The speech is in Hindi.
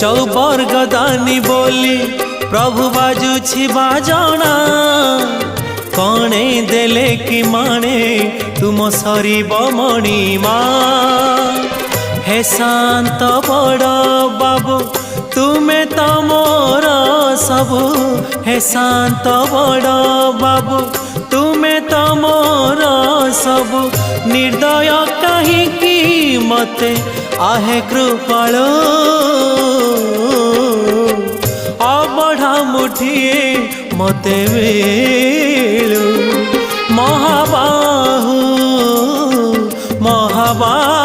चौबर्गदानी बोली प्रभु बाजुछि बाजणा कणे देले कि माणे तुम सरीब मणिमा हे शांत बड़ बाबू तुमे तो मोर सबु हे शांत बड़ बाबू तुमे तो मोर सबु निर्दय कहीं मते आहे कृपाल अबढ़ा मुठिए मते वेलु महाबाहु महाबाहु